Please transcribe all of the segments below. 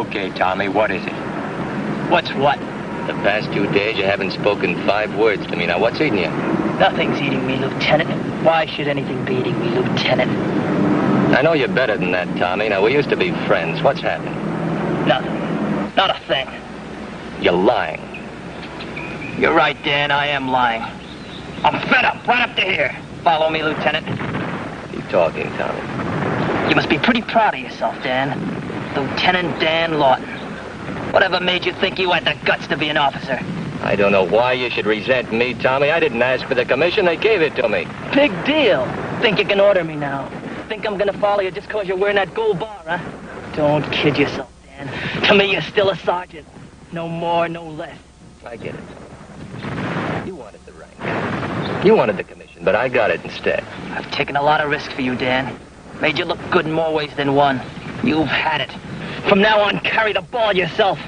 Okay, Tommy, what is it? What's what? The past 2 days, you haven't spoken 5 words to me. Now, what's eating you? Nothing's eating me, Lieutenant. Why should anything be eating me, Lieutenant? I know you're better than that, Tommy. Now, we used to be friends. What's happened? Nothing. Not a thing. You're lying. You're right, Dan. I am lying. I'm fed up. Right up to here. Follow me, Lieutenant. Keep talking, Tommy. You must be pretty proud of yourself, Dan. Lieutenant Dan Lawton. Whatever made you think you had the guts to be an officer? I don't know why you should resent me, Tommy. I didn't ask for the commission. They gave it to me. Big deal. Think you can order me now? Think I'm gonna follow you just 'cause you're wearing that gold bar, huh? Don't kid yourself, Dan. To me, you're still a sergeant. No more, no less. I get it. You wanted the rank. You wanted the commission, but I got it instead. I've taken a lot of risk for you, Dan. Made you look good in more ways than one. You've had it. From now on, carry the ball yourself.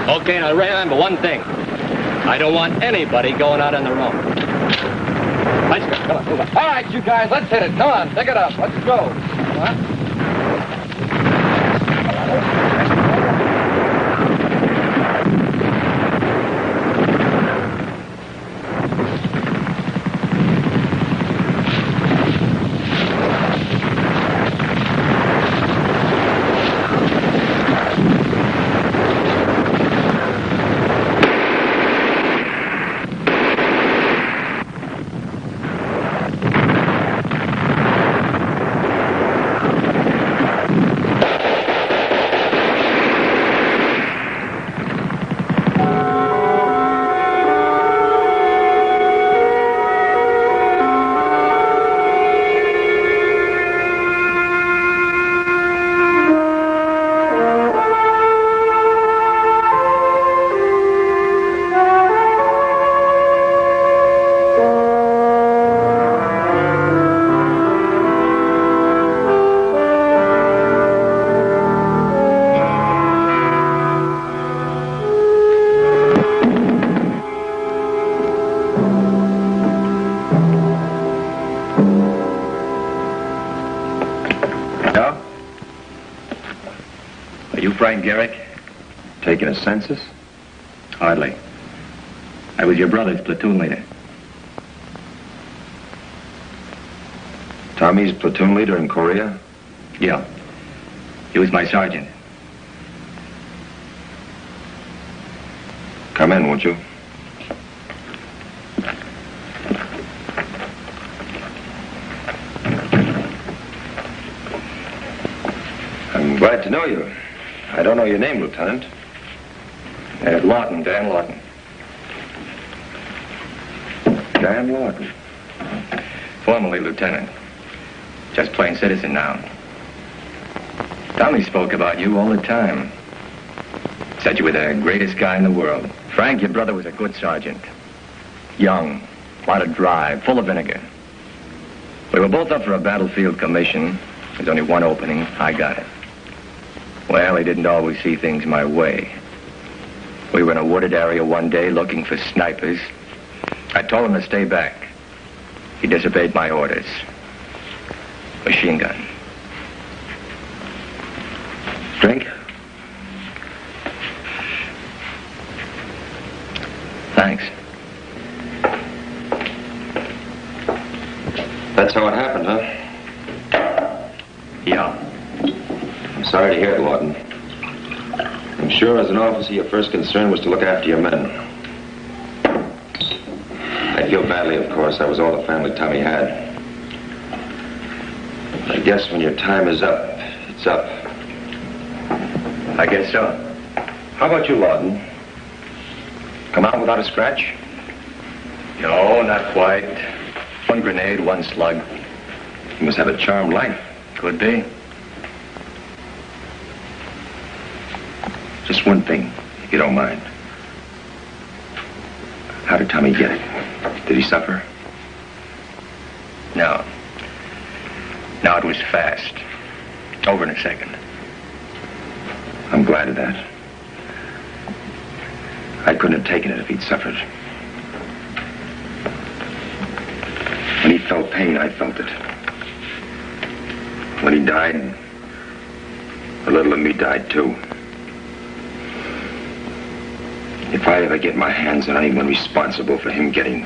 Okay, now remember one thing. I don't want anybody going out on their own. Let's go. Come on, move on. All right, you guys, let's hit it. Come on, pick it up. Let's go. Come on. Frank Garrick? Taking a census? Hardly. I was your brother's platoon leader. Tommy's platoon leader in Korea? Yeah. He was my sergeant. Come in, won't you? I'm glad to know you. I don't know your name, Lieutenant. Lawton, Dan Lawton. Dan Lawton. Formerly lieutenant. Just plain citizen now. Tommy spoke about you all the time. Said you were the greatest guy in the world. Frank, your brother was a good sergeant. Young, a lot of drive, full of vinegar. We were both up for a battlefield commission. There's only one opening. I got it. Well, he didn't always see things my way. We were in a wooded area one day looking for snipers. I told him to stay back. He disobeyed my orders. Machine gun. Drink? Thanks. That's how it happened, huh? Yeah. I'm sorry to hear it, Lawton. I'm sure as an officer, your first concern was to look after your men. I feel badly, of course. That was all the family Tommy had. I guess when your time is up, it's up. I guess so. How about you, Lawton? Come out without a scratch? No, not quite. One grenade, one slug. You must have a charmed life. Could be. Just one thing, if you don't mind. How did Tommy get it? Did he suffer? No. No, it was fast. Over in a second. I'm glad of that. I couldn't have taken it if he'd suffered. When he felt pain, I felt it. When he died, a little of me died too. If I ever get my hands on anyone responsible for him getting...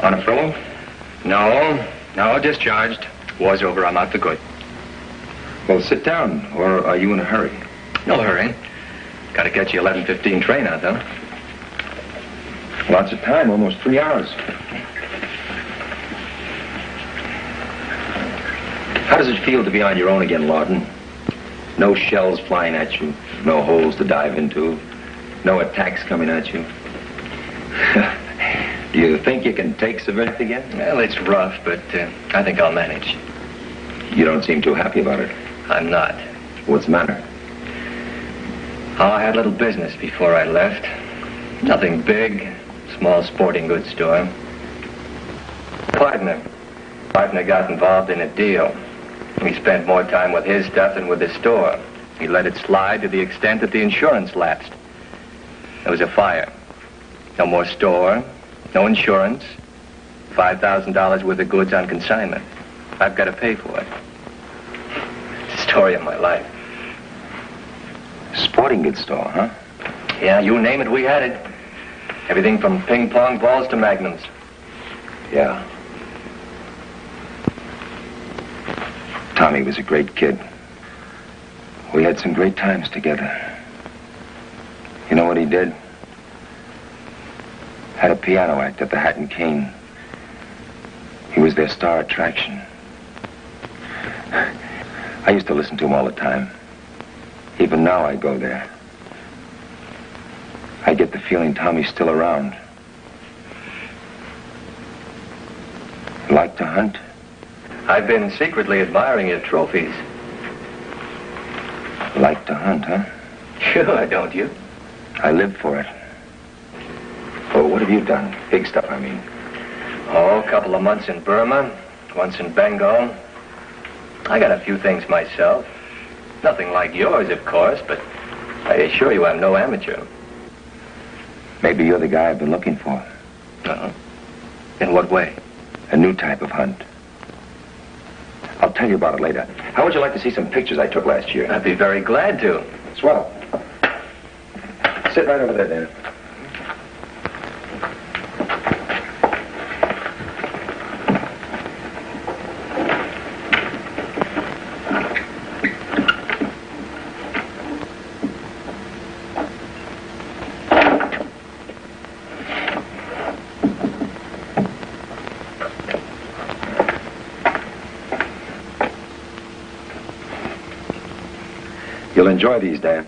On a furlough? No, discharged. War's over, I'm out for good. Well, sit down, or are you in a hurry? No hurry. Gotta catch the 11:15 train out, though. Lots of time, almost 3 hours. How does it feel to be on your own again, Lawton? No shells flying at you, no holes to dive into, no attacks coming at you. Do you think you can take Savannah again? Well, it's rough, but I think I'll manage. You don't seem too happy about it. I'm not. What's the matter? Oh, I had a little business before I left. Nothing big. Small sporting goods store. Partner got involved in a deal. He spent more time with his stuff than with the store. He let it slide to the extent that the insurance lapsed. There was a fire. No more store. No insurance. $5,000 worth of goods on consignment. I've got to pay for it. It's the story of my life. Sporting goods store, huh? Yeah, you name it, we had it. Everything from ping pong balls to magnums. Yeah. Tommy was a great kid. We had some great times together. You know what he did? Had a piano act at the Hat and Cane. He was their star attraction. I used to listen to him all the time. Even now I go there. I get the feeling Tommy's still around. Like to hunt? I've been secretly admiring your trophies. Like to hunt, huh? Sure, don't you? I live for it. Oh, what have you done? Big stuff, I mean. Oh, a couple of months in Burma, once in Bengal. I got a few things myself. Nothing like yours, of course, but I assure you I'm no amateur. Maybe you're the guy I've been looking for. Uh-huh. In what way? A new type of hunt. I'll tell you about it later. How would you like to see some pictures I took last year? I'd be very glad to. Swell. Sit right over there, Dan. You'll enjoy these, Dan.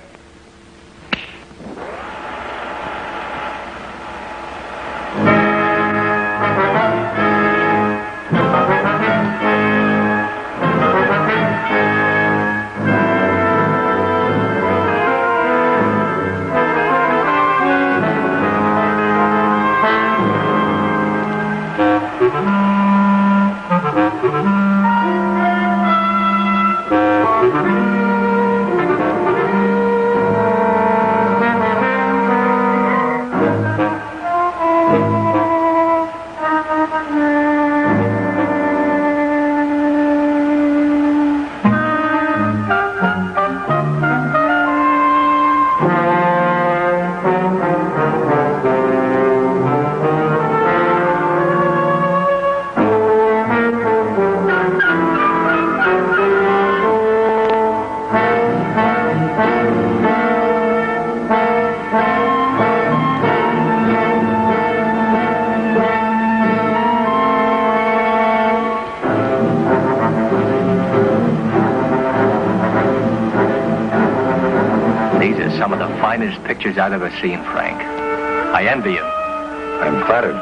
These are some of the finest pictures I've ever seen, Frank. I envy you. I'm flattered.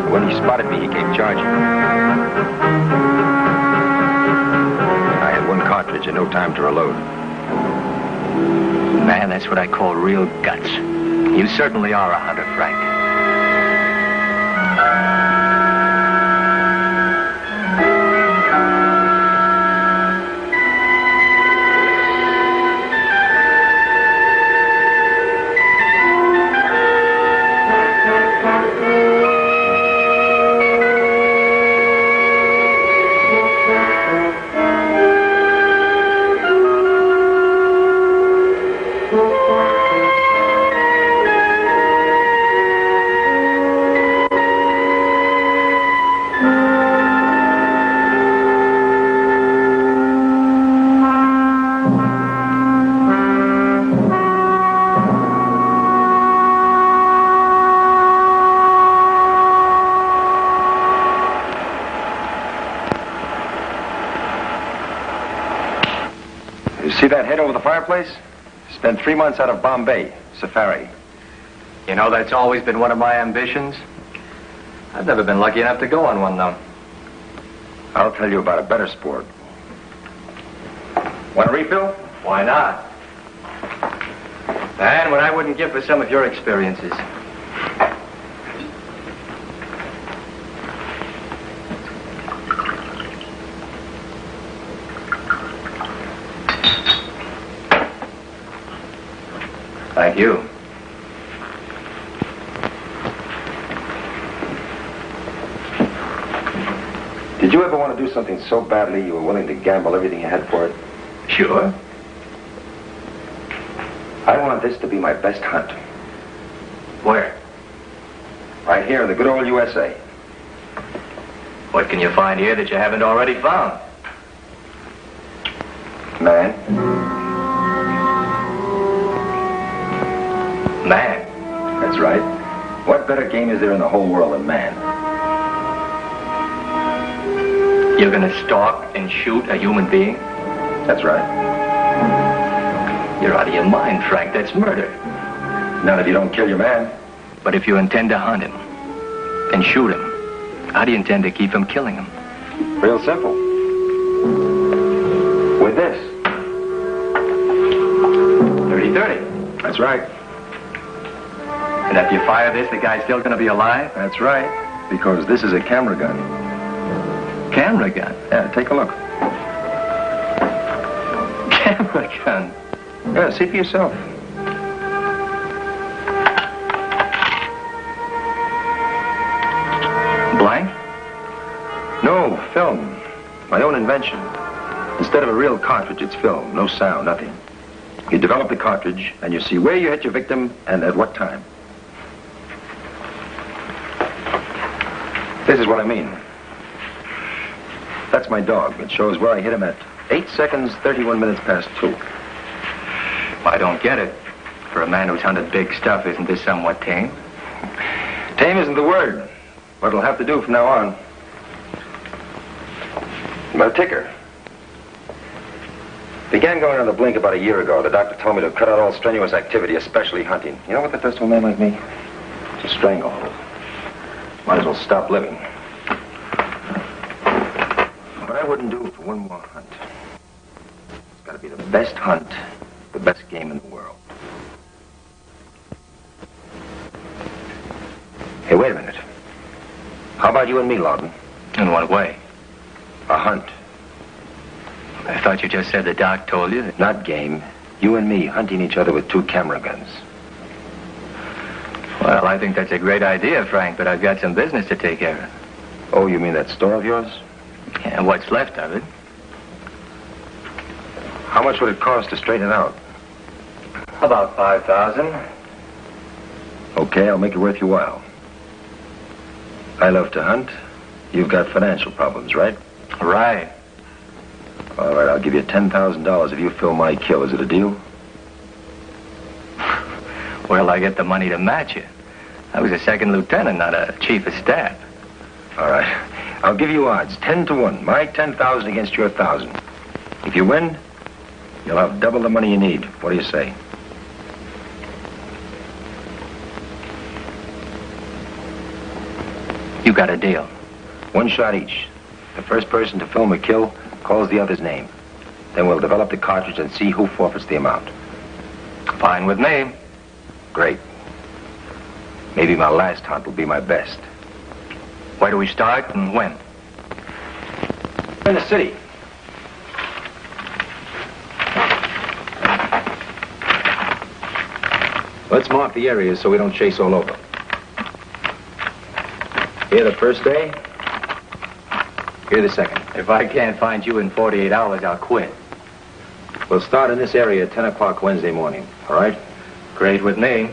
When he spotted me, he came charging. I had one cartridge and no time to reload. Man, that's what I call real guts. You certainly are a hunter, Frank. See that head over the fireplace? Spent 3 months out of Bombay, safari. You know, that's always been one of my ambitions. I've never been lucky enough to go on one, though. I'll tell you about a better sport. Want a refill? Why not? And what I wouldn't give for some of your experiences. Thank you. Did you ever want to do something so badly you were willing to gamble everything you had for it? Sure. I want this to be my best hunt. Where? Right here in the good old USA. What can you find here that you haven't already found? Man. Man. That's right. What better game is there in the whole world than man? You're gonna stalk and shoot a human being? That's right. You're out of your mind, Frank. That's murder. Not if you don't kill your man. But if you intend to hunt him and shoot him, how do you intend to keep from killing him? Real simple. With this. 30-30. That's right. And after you fire this, the guy's still gonna be alive? That's right. Because this is a camera gun. Camera gun? Yeah, take a look. Camera gun? Yeah, see for yourself. Blank? No, film. My own invention. Instead of a real cartridge, it's film. No sound, nothing. You develop the cartridge, and you see where you hit your victim and at what time. This is what I mean. That's my dog. It shows where I hit him at 8 seconds, 31 minutes past 2. I don't get it. For a man who's hunted big stuff, isn't this somewhat tame? Tame isn't the word, but it'll have to do from now on. My ticker. Began going on the blink about a year ago. The doctor told me to cut out all strenuous activity, especially hunting. You know what that does to a man like me? It's a stranglehold. Might as well stop living. But I wouldn't do it for one more hunt. It's got to be the best hunt, the best game in the world. Hey, wait a minute. How about you and me, Lawton? In what way? A hunt. I thought you just said the doc told you that... Not game. You and me hunting each other with 2 camera guns. Well, I think that's a great idea, Frank, but I've got some business to take care of. Oh, you mean that store of yours? Yeah, what's left of it. How much would it cost to straighten it out? About 5,000. Okay, I'll make it worth your while. I love to hunt. You've got financial problems, right? Right. All right, I'll give you $10,000 if you fill my kill. Is it a deal? Where'll I get the money to match it? I was a second lieutenant, not a chief of staff. All right. I'll give you odds, 10-1. My 10,000 against your 1,000. If you win, you'll have double the money you need. What do you say? You got a deal. One shot each. The first person to film a kill calls the other's name. Then we'll develop the cartridge and see who forfeits the amount. Fine with me. Great. Maybe my last hunt will be my best. Where do we start and when? In the city. Let's mark the areas so we don't chase all over. Here the first day. Here the second. If I can't find you in 48 hours, I'll quit. We'll start in this area at 10 o'clock Wednesday morning, all right? Great with me.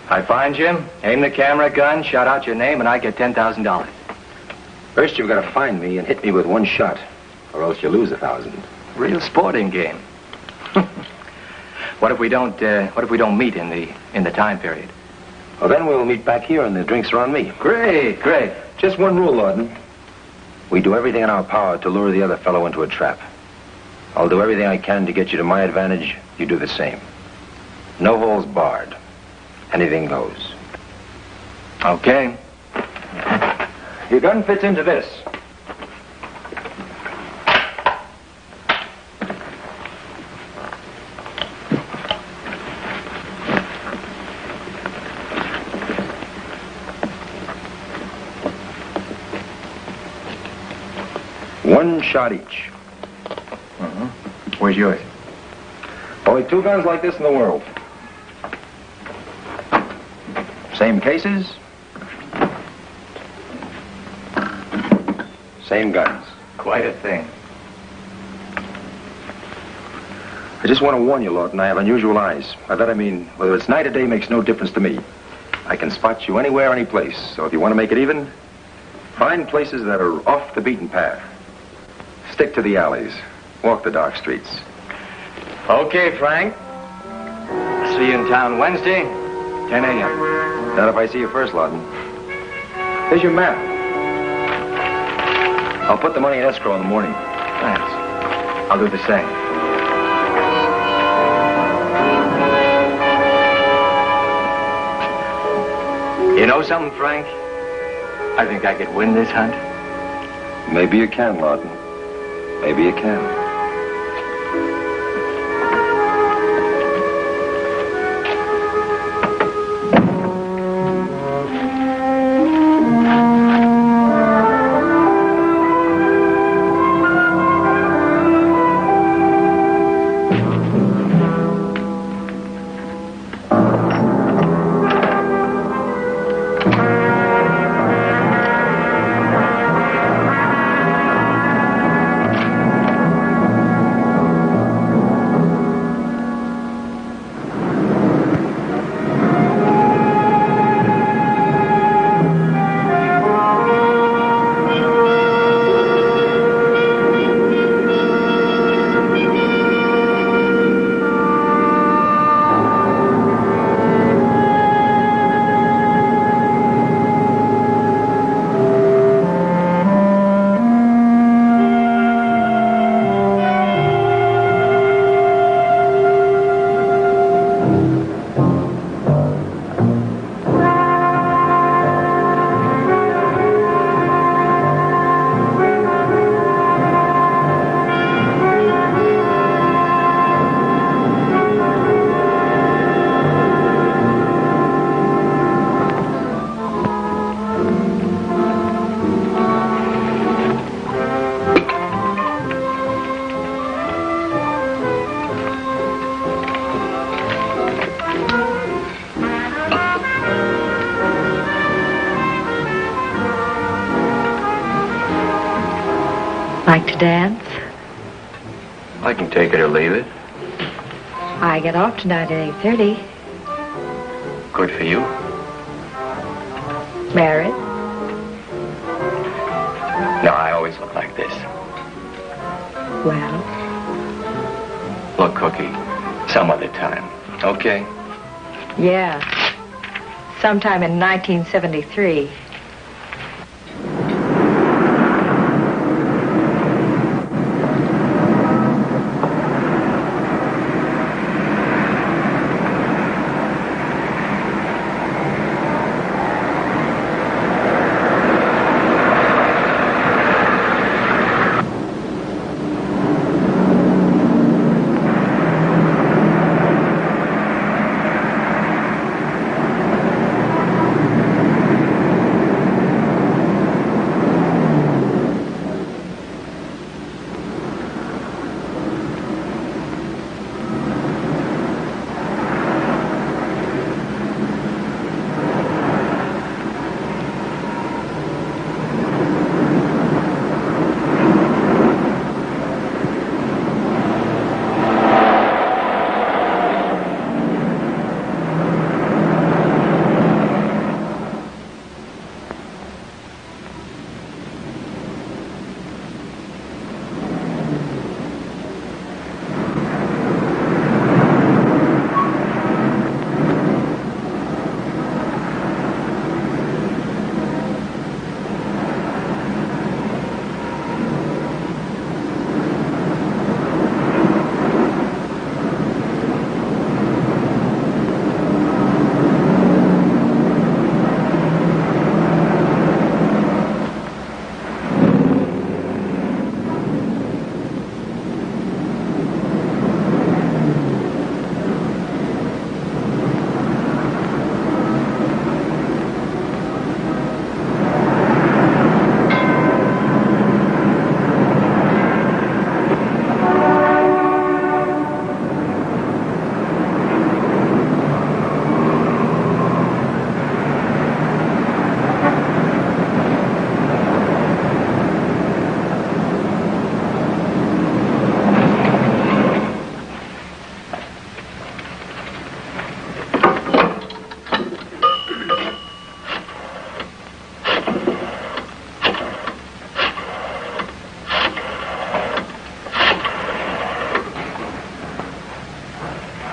I find you, aim the camera gun, shout out your name, and I get $10,000. First, you've got to find me and hit me with one shot, or else you lose 1,000. Real sporting game. What if we don't meet in the time period? Well, then we'll meet back here and the drinks are on me. Great, great. Just one rule, Lawton. We do everything in our power to lure the other fellow into a trap. I'll do everything I can to get you to my advantage. You do the same. No holes barred. Anything goes. Okay. Your gun fits into this. One shot each. Where's yours? Only 2 guns like this in the world. Same cases. Same guns. Quite a thing. I just want to warn you, Lawton, I have unusual eyes. By that I mean, whether it's night or day makes no difference to me. I can spot you anywhere, any place. So if you want to make it even, find places that are off the beaten path. Stick to the alleys. Walk the dark streets. Okay, Frank. See you in town Wednesday, 10 a.m. Not if I see you first, Lawton. Here's your map. I'll put the money in escrow in the morning. Thanks. I'll do the same. You know something, Frank? I think I could win this hunt. Maybe you can, Lawton. Maybe you can. Like to dance? I can take it or leave it. I get off tonight at 8:30. Good for you. Married? No, I always look like this. Well, Look, Cookie, some other time. Okay? Yeah. Sometime in 1973.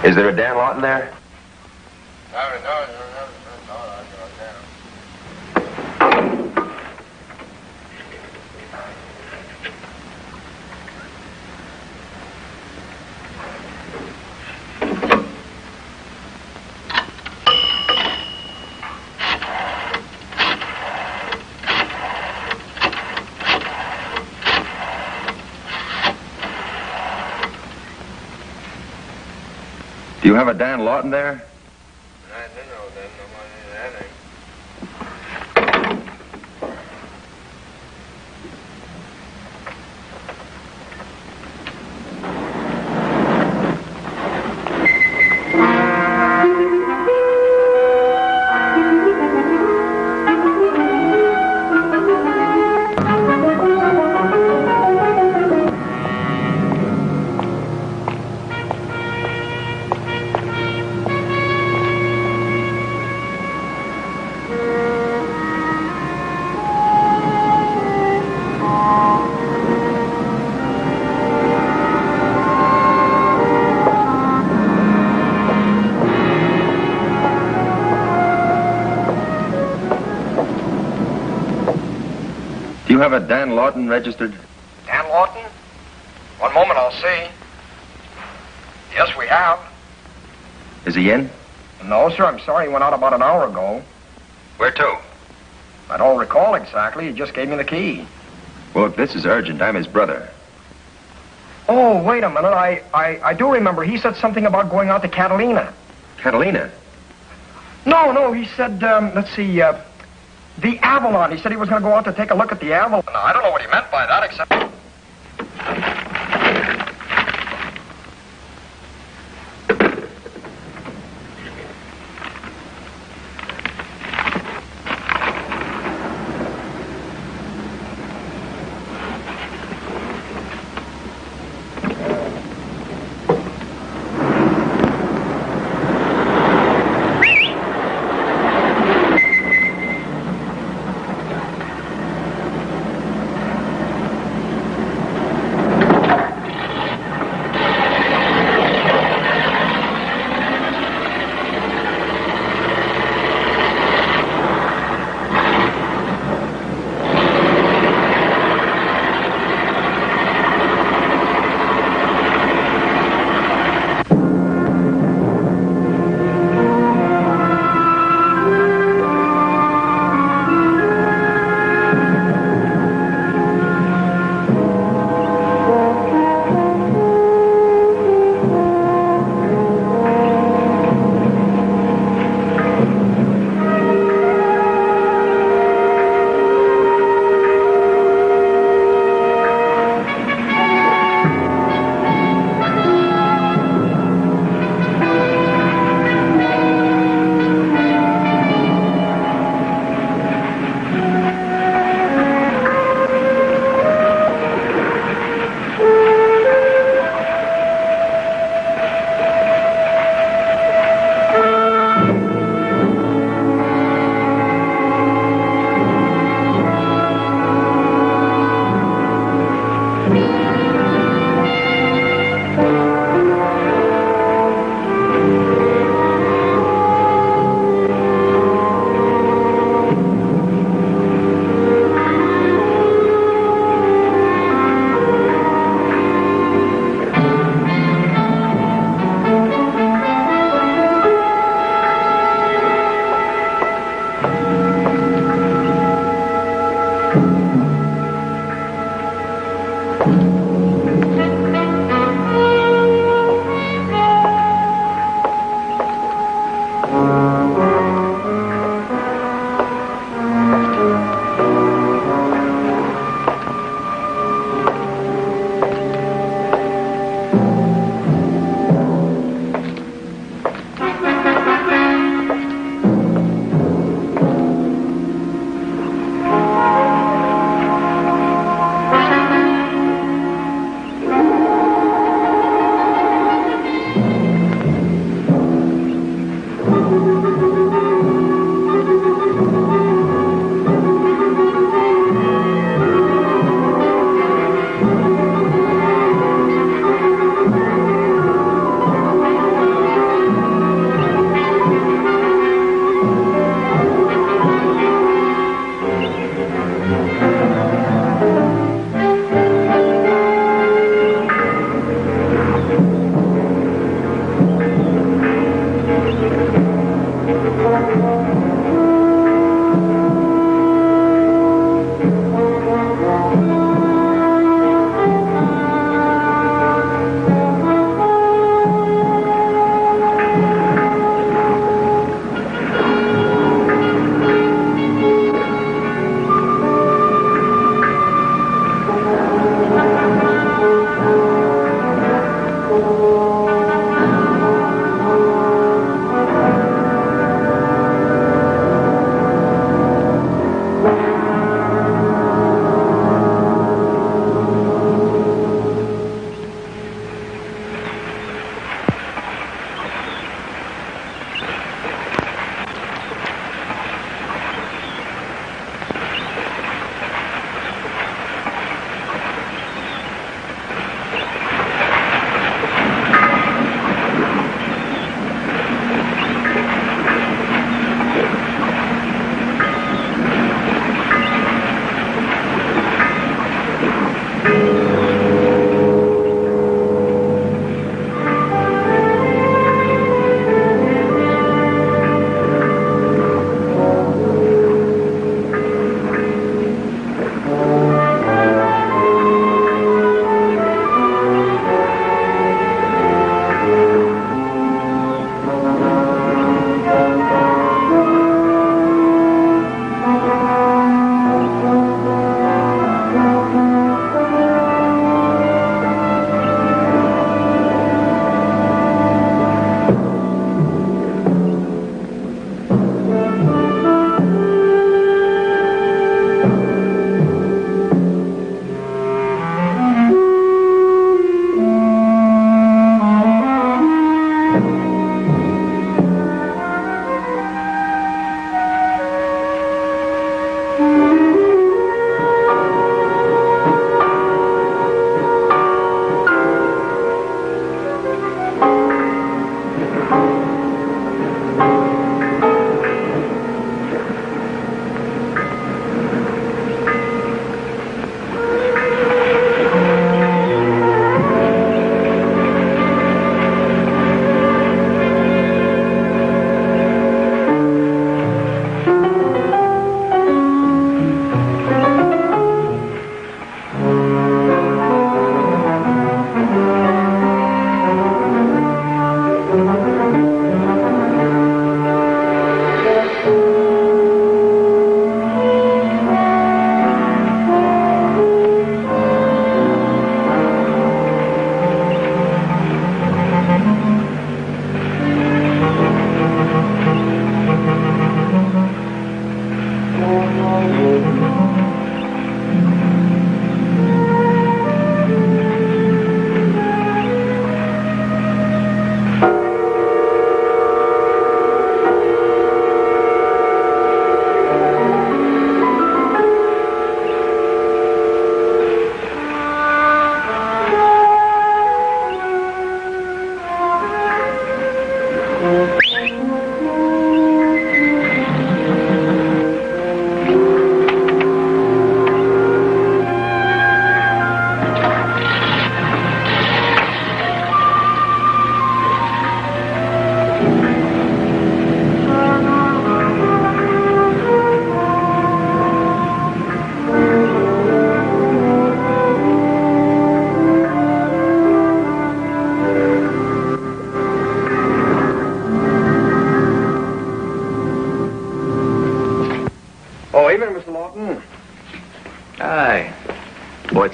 Is there a Dan Lawton there? Do you have a Dan Lawton there? Do you have a Dan Lawton registered? Dan Lawton? One moment, I'll see. Yes, we have. Is he in? No, sir, I'm sorry. He went out about an hour ago. Where to? I don't recall exactly. He just gave me the key. Well, if this is urgent, I'm his brother. Oh, wait a minute. I do remember. He said something about going out to Catalina. Catalina? No, he said, let's see, the Avalon. He said he was going to go out to take a look at the Avalon. Now, I don't know what he meant by that, except...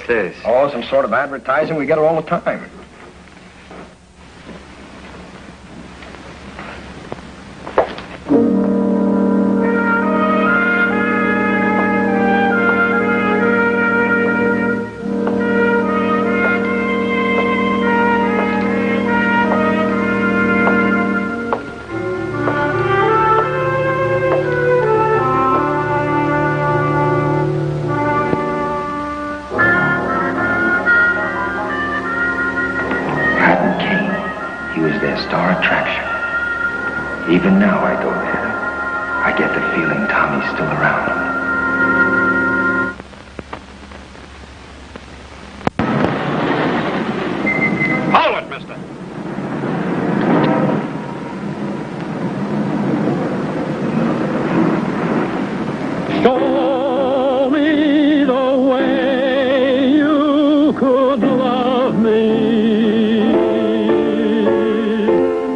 this? Oh, some sort of advertising. We get it all the time. Even now I go there. I get the feeling Tommy's still around. Hold it, mister. Show me the way you could love me.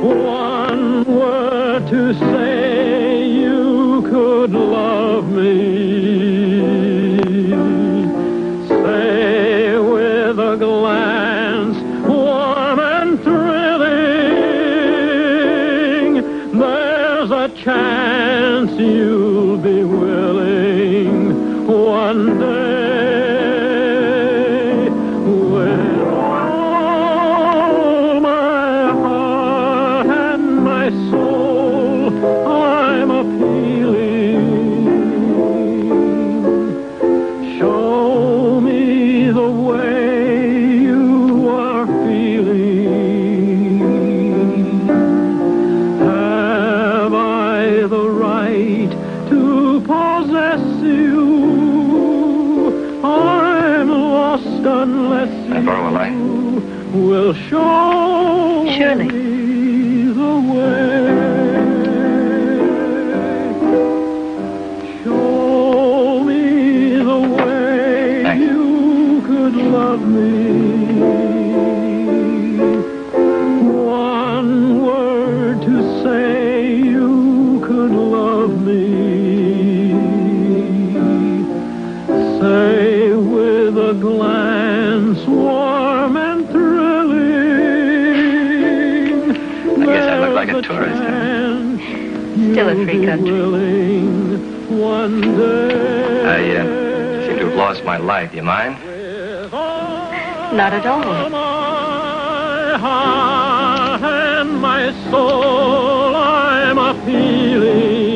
One word to say you could love me. Say with a glance warm and thrilling, there's a chance you'll be willing one day with all my heart and my soul I'm appealing. Show me the way you are feeling. Have I the right to possess you? I'm lost unless Can I borrow a light? you will show Surely. me the way. Show me the way Thanks. you could love me. One word to say you could love me. Say with a glance warm and thrilling. I guess I look like a tourist, huh? Still a free country. One day. I seem to have lost my light. Do you mind? Not at all. My heart and my soul, I'm appealing.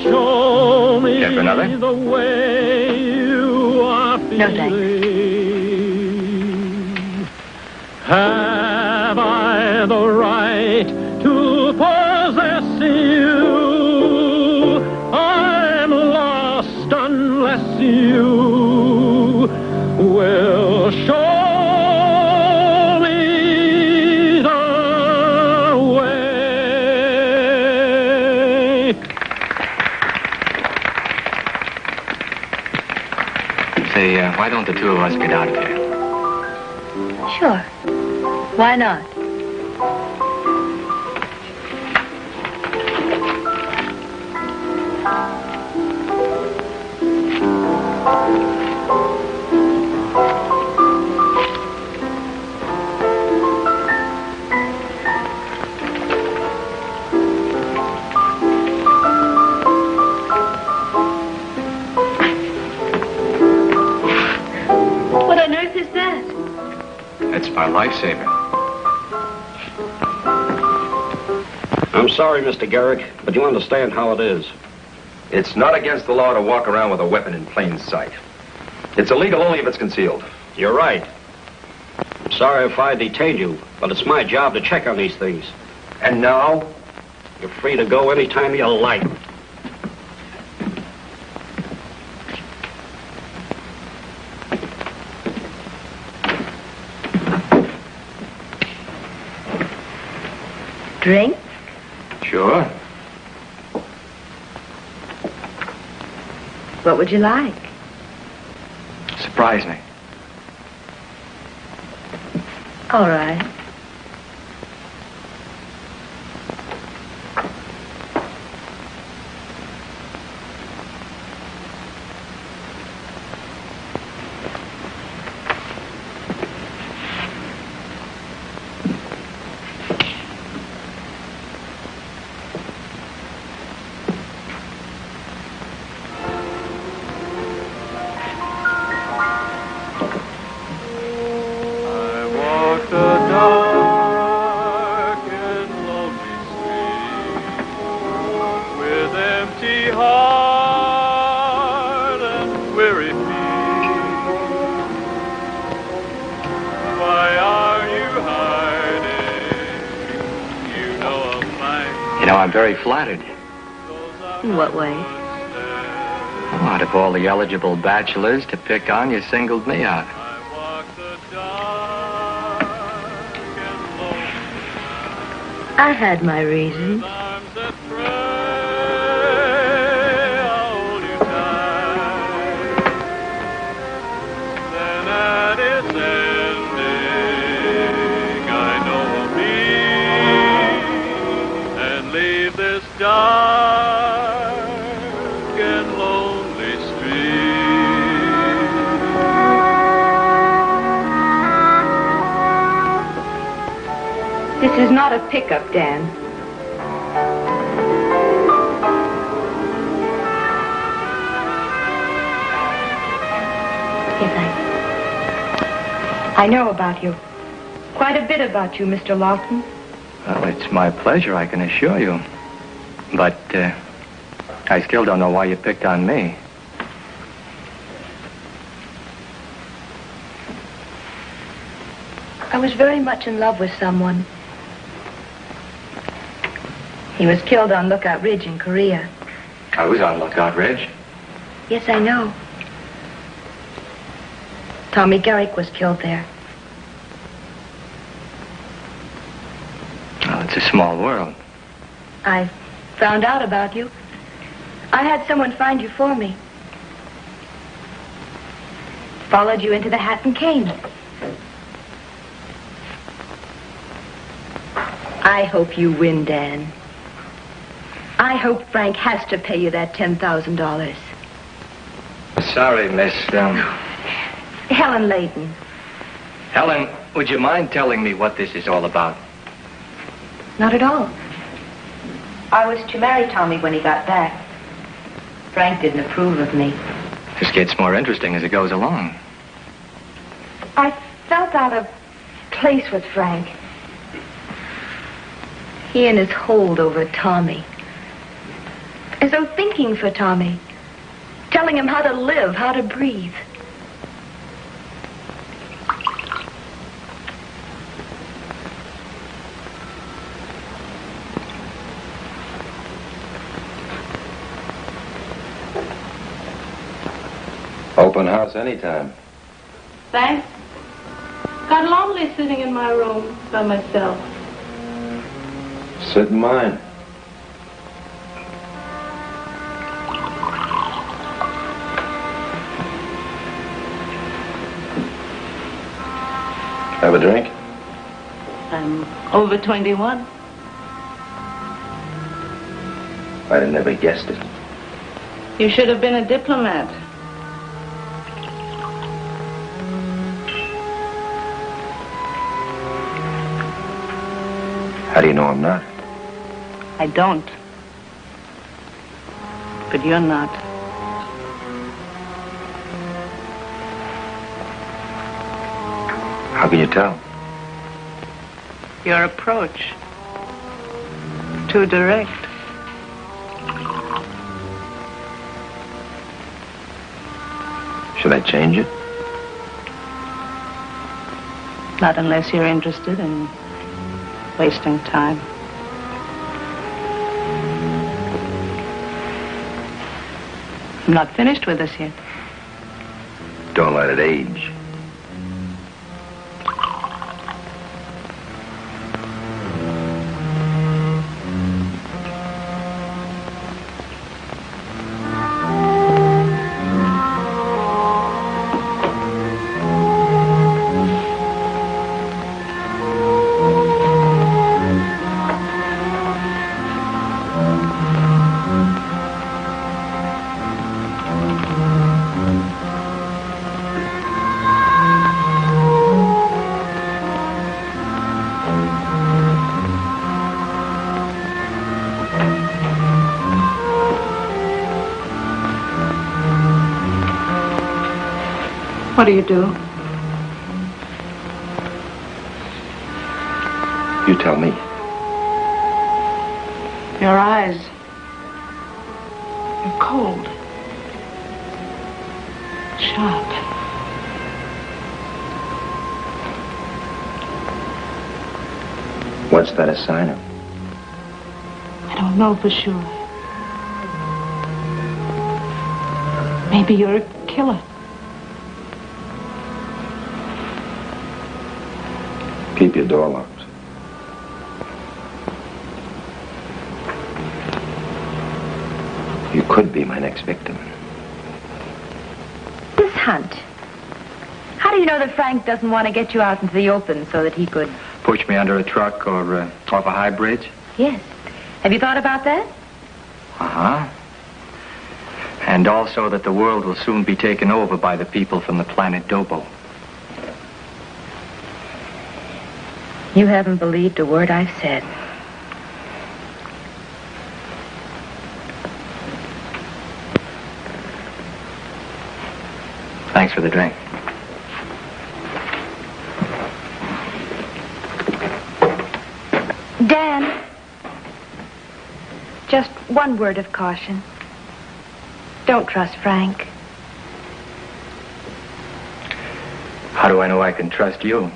Show me Care for another? the way you are feeling. No, thanks. Have I the right to possess you? I'm lost unless you will show me the way. Say, why don't the two of us get out of here? Sure. Why not? What on earth is that? It's my lifesaver. I'm sorry, Mr. Garrick, but you understand how it is. It's not against the law to walk around with a weapon in plain sight. It's illegal only if it's concealed. You're right. I'm sorry if I detained you, but it's my job to check on these things. And now? You're free to go anytime you like. Drink? Sure. What would you like? Surprise me. All right. know, I'm very flattered. In what way? Well, out of all the eligible bachelors to pick on, you singled me out. I had my reasons. Dark and lonely street. This is not a pickup, Dan. Yes, I know about you. Quite a bit about you, Mr. Lawson. Well, it's my pleasure, I can assure you. But, I still don't know why you picked on me. I was very much in love with someone. He was killed on Lookout Ridge in Korea. I was on Lookout Ridge. Yes, I know. Tommy Garrick was killed there. Well, it's a small world. I found out about you. I had someone find you for me. Followed you into the Hat and Cane. I hope you win, Dan. I hope Frank has to pay you that $10,000. Sorry, Miss, Helen Layton. Helen, would you mind telling me what this is all about? Not at all. I was to marry Tommy when he got back. Frank didn't approve of me. This gets more interesting as it goes along. I felt out of place with Frank. He and his hold over Tommy. As though thinking for Tommy. Telling him how to live, how to breathe. Open house anytime. Thanks. Got lonely sitting in my room by myself. Sit in mine. Have a drink? I'm over 21. I'd have never guessed it. You should have been a diplomat. How do you know I'm not? I don't. But you're not. How can you tell? Your approach. Too direct. Should I change it? Not unless you're interested in wasting time. I'm not finished with us yet. Don't let it age. What do you do? You tell me. Your eyes. You're cold. Sharp. What's that a sign of? I don't know for sure. Maybe you're a killer. Keep your door locked. You could be my next victim. Miss Hunt, how do you know that Frank doesn't want to get you out into the open so that he could... Push me under a truck or off a high bridge? Yes. Have you thought about that? Uh-huh. And also that the world will soon be taken over by the people from the planet Dobo. You haven't believed a word I've said. Thanks for the drink. Dan, just one word of caution. Don't trust Frank. How do I know I can trust you?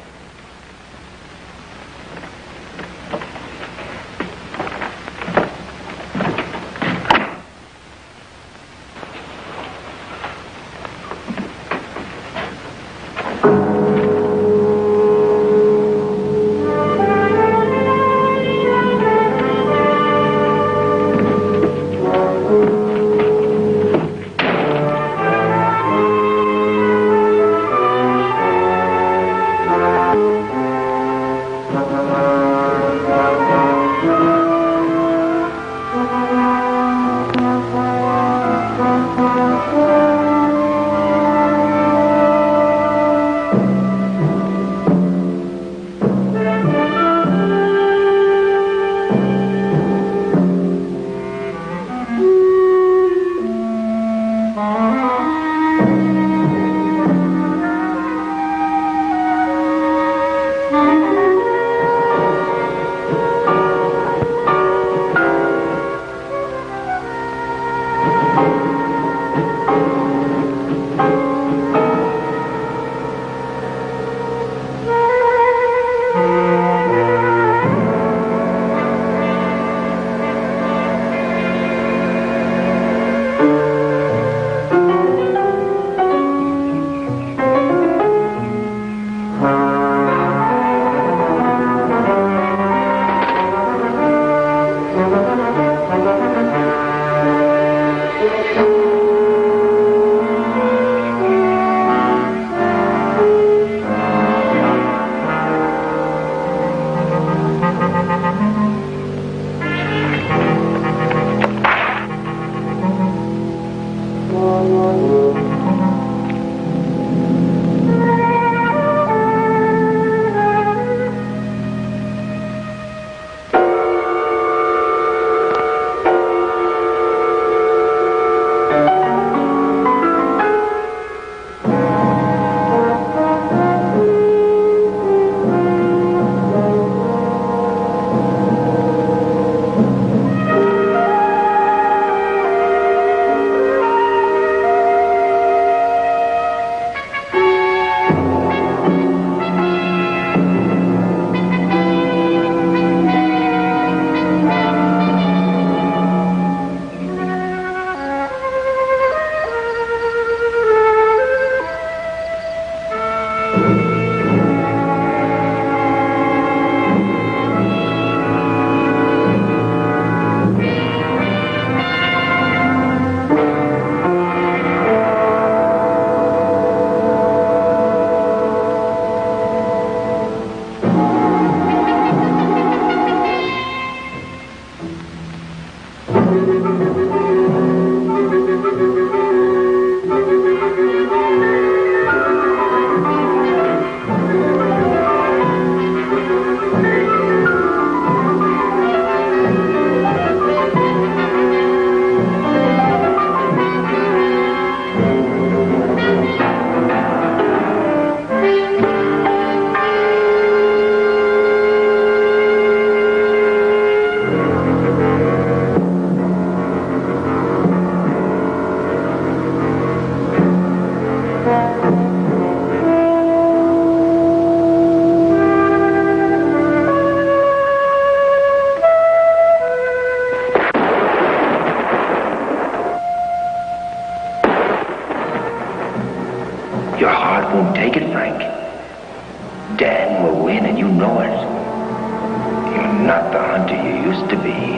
used to be.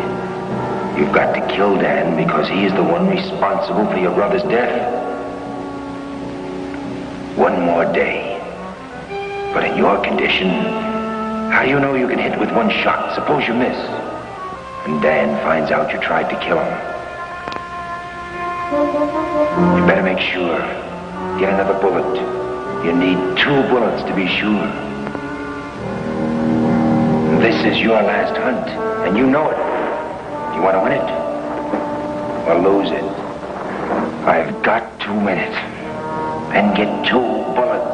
You've got to kill Dan because he is the one responsible for your brother's death. One more day. But in your condition, how do you know you can hit with one shot? Suppose you miss. And Dan finds out you tried to kill him. You better make sure. Get another bullet. You need 2 bullets to be sure. This is your last hunt, and you know it. You want to win it? Or lose it? I've got to win it. And get 2 bullets.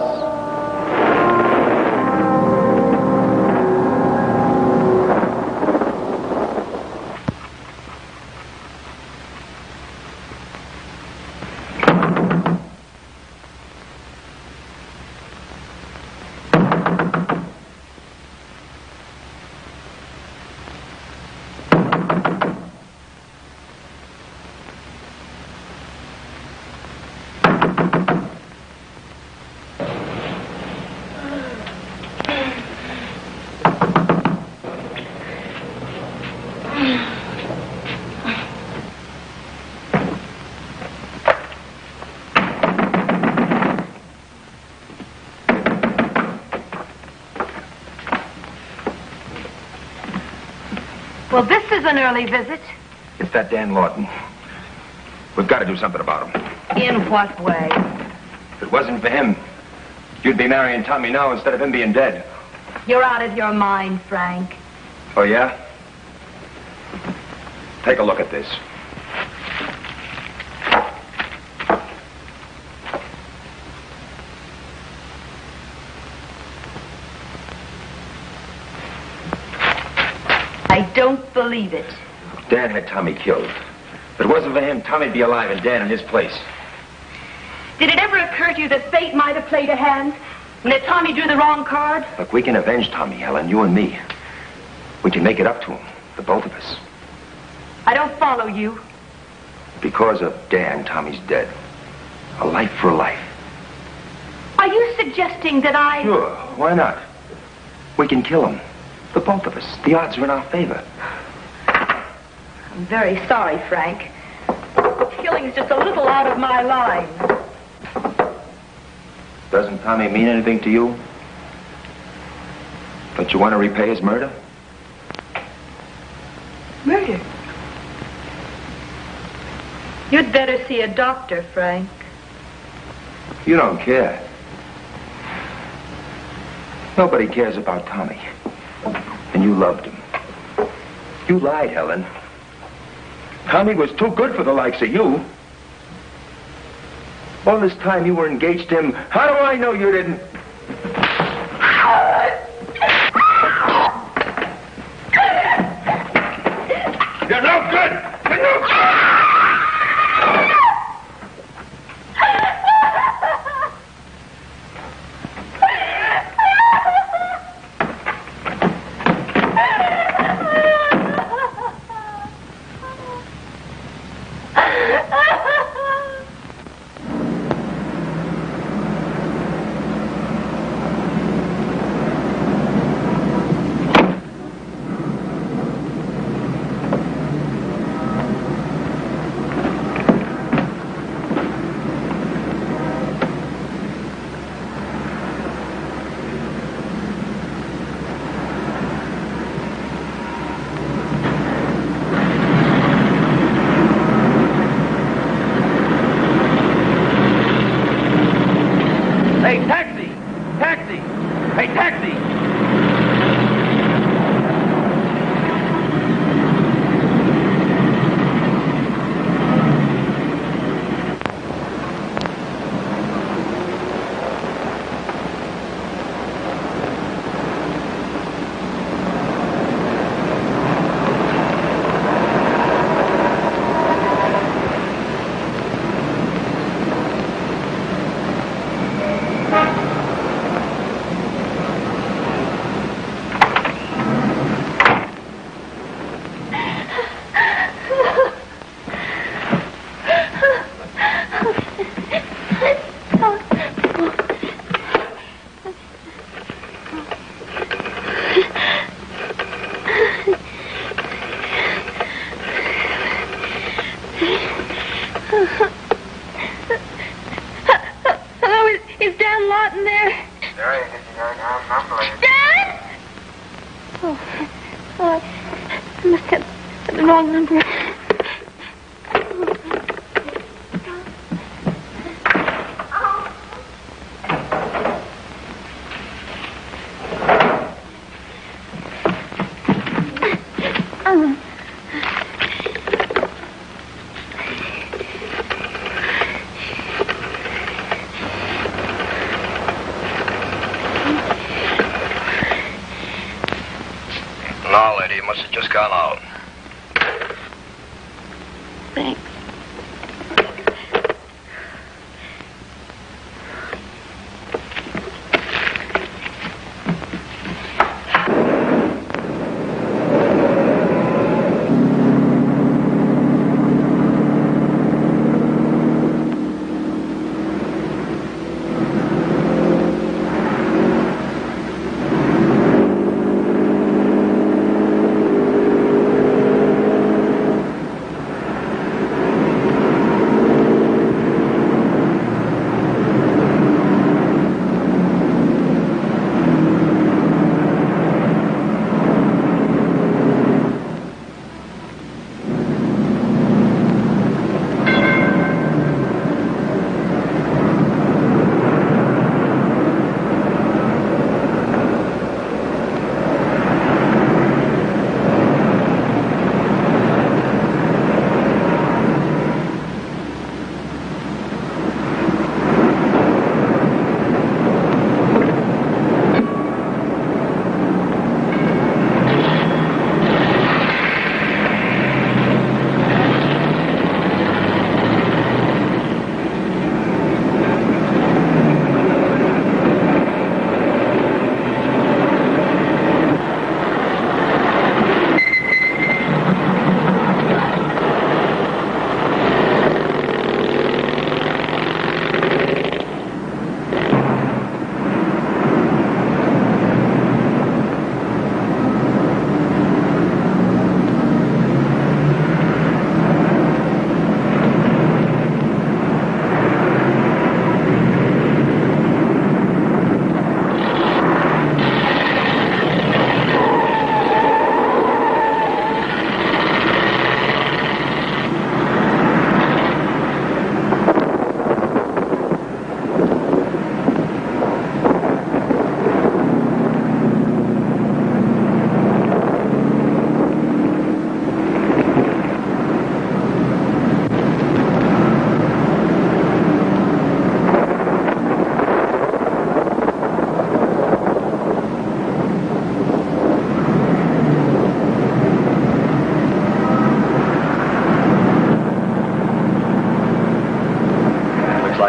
Well, this is an early visit. It's that Dan Lawton. We've got to do something about him. In what way? If it wasn't for him, you'd be marrying Tommy now instead of him being dead. You're out of your mind, Frank. Oh, yeah? Take a look at this. I don't believe it. Dan had Tommy killed. If it wasn't for him, Tommy'd be alive and Dan in his place. Did it ever occur to you that fate might have played a hand? And that Tommy drew the wrong card? Look, we can avenge Tommy, Helen, you and me. We can make it up to him, the both of us. I don't follow you. Because of Dan, Tommy's dead. A life for a life. Are you suggesting that I... Sure, why not? We can kill him. The both of us. The odds are in our favor. I'm very sorry, Frank. Killing's just a little out of my line. Doesn't Tommy mean anything to you? Don't you want to repay his murder? Murder? You'd better see a doctor, Frank. You don't care. Nobody cares about Tommy. And you loved him. You lied, Helen. Tommy was too good for the likes of you. All this time you were engaged to him. How do I know you didn't? You're no good! You're no good! I must have the wrong number. No, lady, it must have just gone out. Thanks.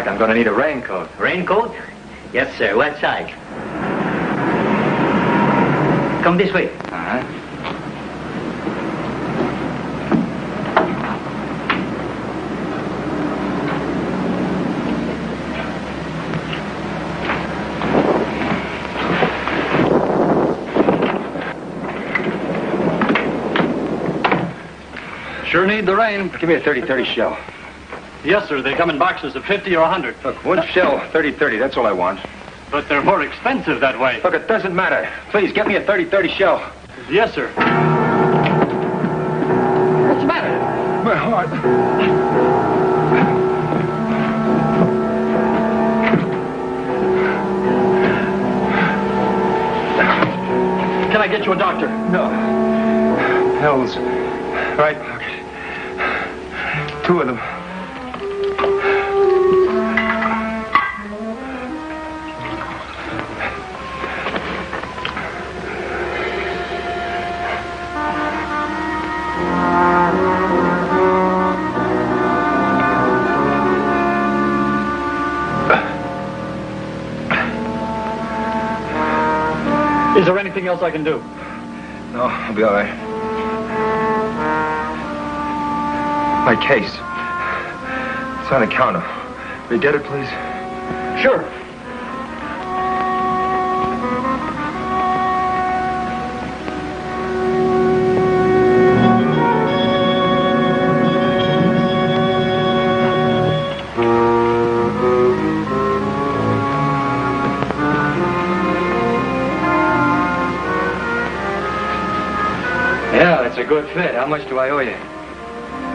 I'm going to need a raincoat. Raincoat? Yes, sir. What size? Come this way. Uh-huh. Sure need the rain. Give me a 30-30 shell. Yes, sir. They come in boxes of 50 or 100. Look, one shell, 30-30. That's all I want. But they're more expensive that way. Look, it doesn't matter. Please, get me a 30-30 shell. Yes, sir. What's the matter? My heart. Can I get you a doctor? No. Pills. Right pocket. 2 of them. Is there anything else I can do? No, I'll be all right. My case. It's on the counter. Will you get it, please? Sure. Well, it's a good fit. How much do I owe you?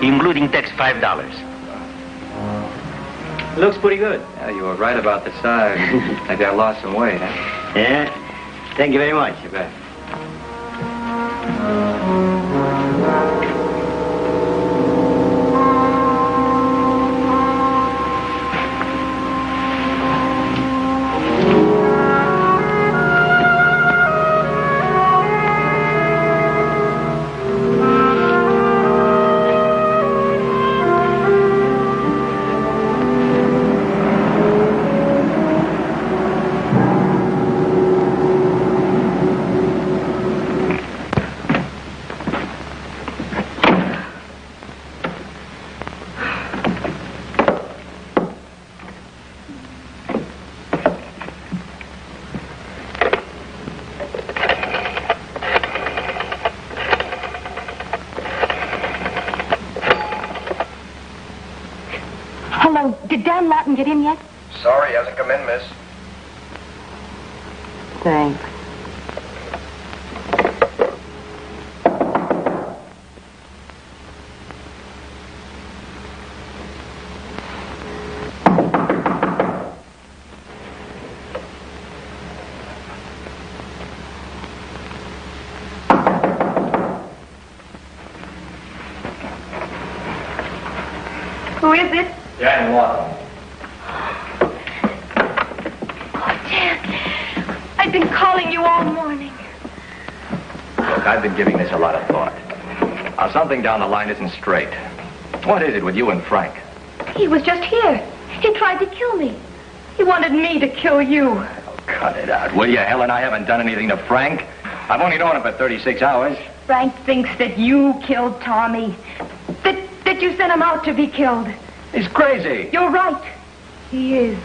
Including tax, $5. Looks pretty good. Yeah, you were right about the size. Maybe I lost some weight, huh? Yeah. Thank you very much. You bet. Hello, did Dan Lawton get in yet? Sorry, hasn't come in, miss. Thanks. Who is it? Dan Lawton. Oh, Dan. I've been calling you all morning. Look, I've been giving this a lot of thought. Something down the line isn't straight. What is it with you and Frank? He was just here. He tried to kill me. He wanted me to kill you. Oh, cut it out, will you, Helen? I haven't done anything to Frank. I've only known him for 36 hours. Frank thinks that you killed Tommy. That you sent him out to be killed. He's crazy. You're right. He is.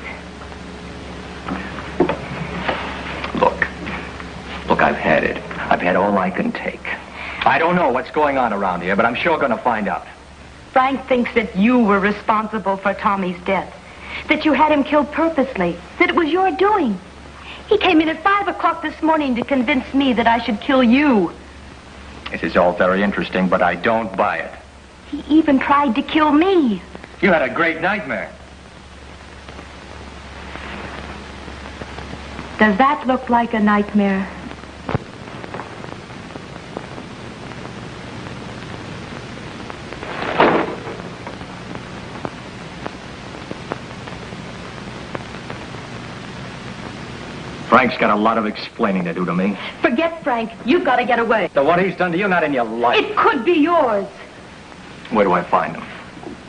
Look, I've had it. I've had all I can take. I don't know what's going on around here, but I'm sure going to find out. Frank thinks that you were responsible for Tommy's death. That you had him killed purposely. That it was your doing. He came in at 5 o'clock this morning to convince me that I should kill you. This is all very interesting, but I don't buy it. He even tried to kill me. You had a great nightmare. Does that look like a nightmare? Frank's got a lot of explaining to do to me. Forget Frank. You've got to get away. So what he's done to you, not in your life. It could be yours. Where do I find him?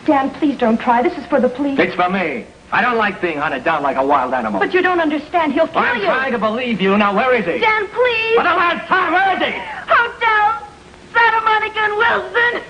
Dan, please don't try. This is for the police. It's for me. I don't like being hunted down like a wild animal. But you don't understand. He'll kill I'm you. trying to believe you. Now, where is he? Dan, please. For the last time, where is he? Hotel Santa Monica and Wilson.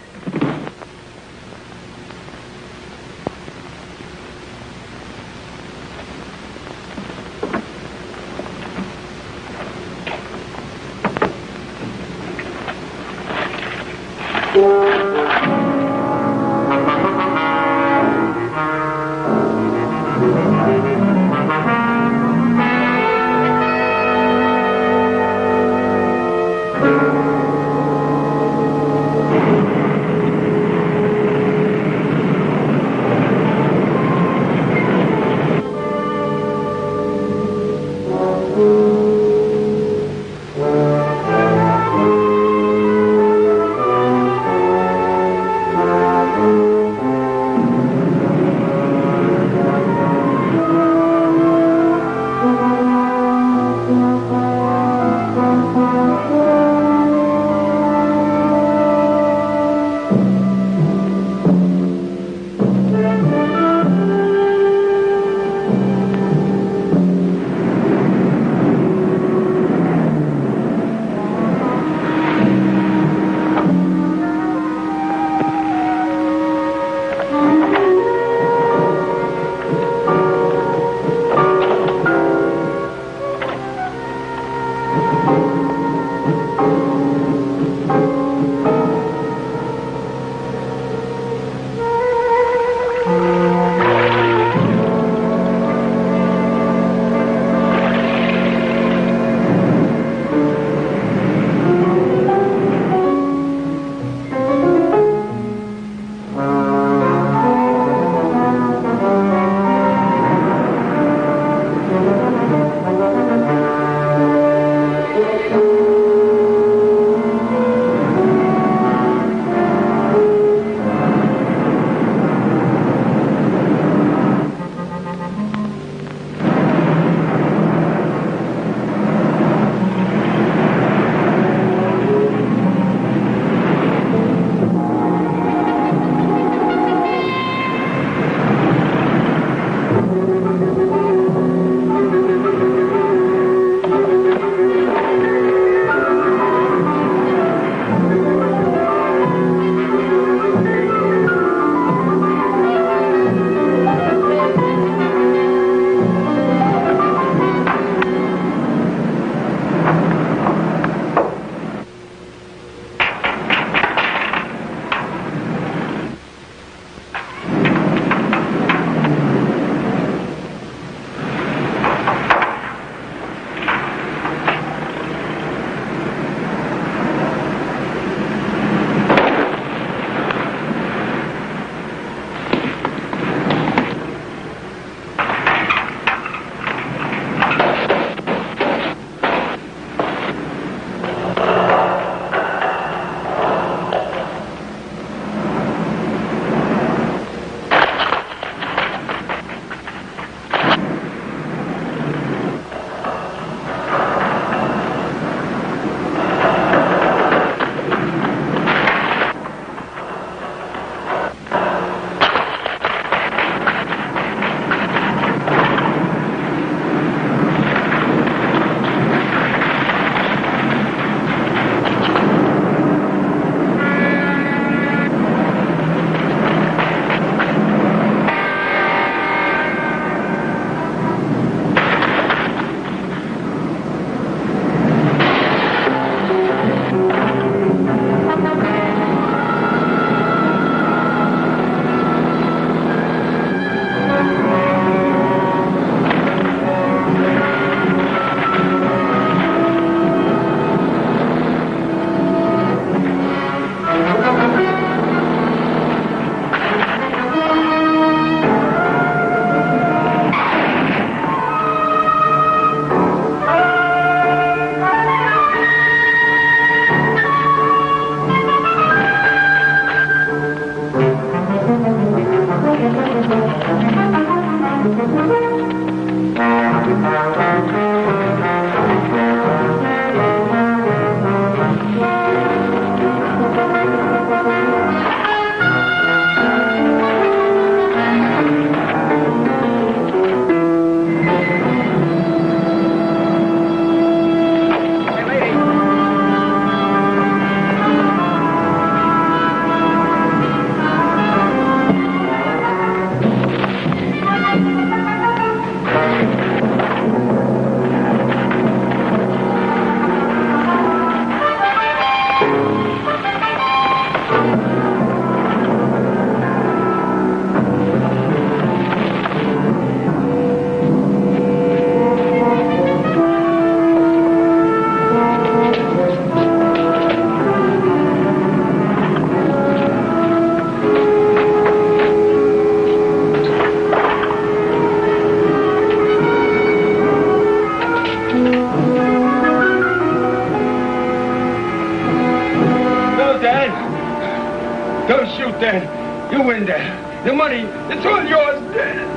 Don't shoot, Dad. You win, Dad. The money, it's all yours, Dad.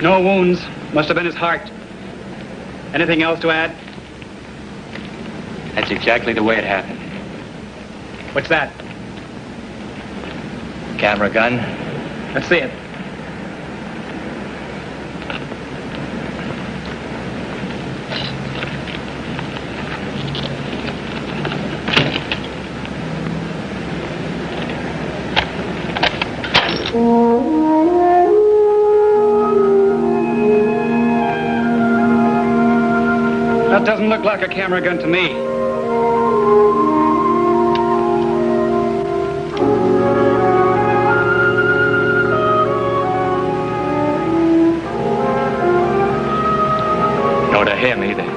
No wounds. Must have been his heart. Anything else to add? That's exactly the way it happened. What's that? Camera gun. Let's see it. That doesn't look like a camera gun to me. Nor to him either.